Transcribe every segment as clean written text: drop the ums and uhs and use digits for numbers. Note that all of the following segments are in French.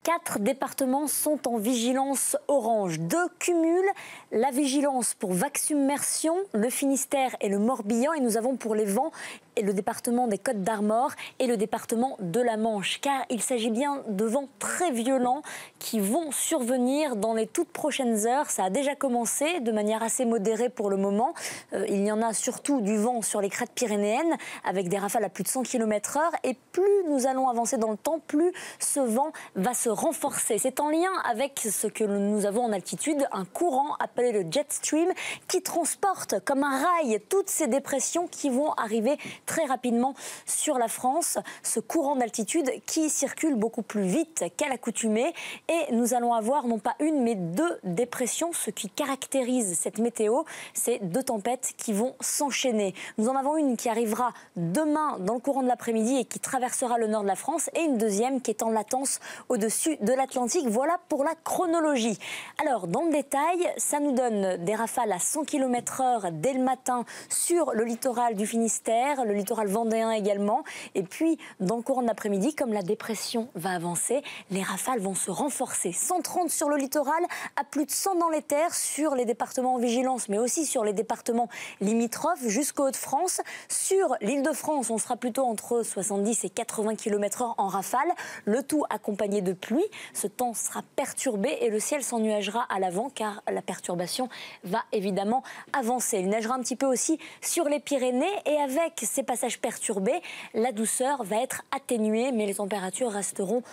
4 départements sont en vigilance orange. 2 cumulent la vigilance pour vagues submersion, le Finistère et le Morbihan. Et nous avons pour les vents et le département des Côtes-d'Armor et le département de la Manche. Car il s'agit bien de vents très violents qui vont survenir dans les toutes prochaines heures. Ça a déjà commencé de manière assez modérée pour le moment. Il y en a surtout du vent sur les crêtes pyrénéennes avec des rafales à plus de 100 km/h. Et plus nous allons avancer dans le temps, plus ce vent va se renforcer. C'est en lien avec ce que nous avons en altitude, un courant appelé le jet stream qui transporte comme un rail toutes ces dépressions qui vont arriver très rapidement sur la France. Ce courant d'altitude qui circule beaucoup plus vite qu'à l'accoutumée. Et nous allons avoir non pas une mais 2 dépressions. Ce qui caractérise cette météo, c'est 2 tempêtes qui vont s'enchaîner. Nous en avons une qui arrivera demain dans le courant de l'après-midi et qui traversera le nord de la France. Et une deuxième qui est en latence au-dessus de l'Atlantique. Voilà pour la chronologie. Alors, dans le détail, ça nous donne des rafales à 100 km/h dès le matin sur le littoral du Finistère, le littoral vendéen également. Et puis, dans le courant de l'après-midi, comme la dépression va avancer, les rafales vont se renforcer. 130 sur le littoral, à plus de 100 dans les terres, sur les départements en vigilance, mais aussi sur les départements limitrophes jusqu'aux Hauts-de-France. Sur l'Île-de-France, on sera plutôt entre 70 et 80 km/h en rafale, le tout accompagné de pluie. Ce temps sera perturbé et le ciel s'ennuagera à l'avant car la perturbation va évidemment avancer. Il neigera un petit peu aussi sur les Pyrénées et avec ces passages perturbés, la douceur va être atténuée mais les températures resteront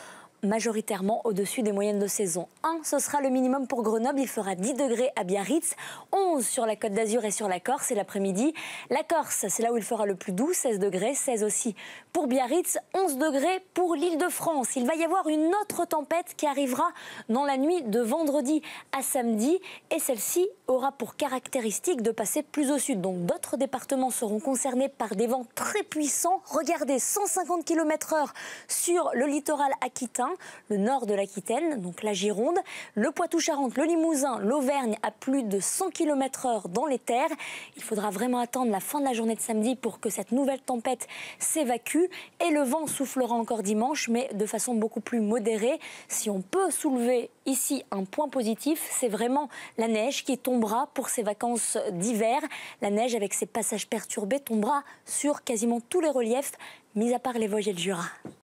majoritairement au-dessus des moyennes de saison. Ce sera le minimum pour Grenoble, il fera 10 degrés à Biarritz, 11 sur la Côte d'Azur et sur la Corse, et l'après-midi. La Corse, c'est là où il fera le plus doux, 16 degrés, 16 aussi pour Biarritz, 11 degrés pour l'Île-de-France. Il va y avoir une autre tempête qui arrivera dans la nuit de vendredi à samedi, et celle-ci aura pour caractéristique de passer plus au sud. Donc d'autres départements seront concernés par des vents très puissants. Regardez, 150 km/h sur le littoral aquitain, le nord de l'Aquitaine, donc la Gironde, le Poitou-Charentes, le Limousin, l'Auvergne à plus de 100 km/h dans les terres. Il faudra vraiment attendre la fin de la journée de samedi pour que cette nouvelle tempête s'évacue et le vent soufflera encore dimanche, mais de façon beaucoup plus modérée. Si on peut soulever ici un point positif, c'est vraiment la neige qui tombera pour ces vacances d'hiver. La neige avec ses passages perturbés tombera sur quasiment tous les reliefs, mis à part les Vosges et le Jura.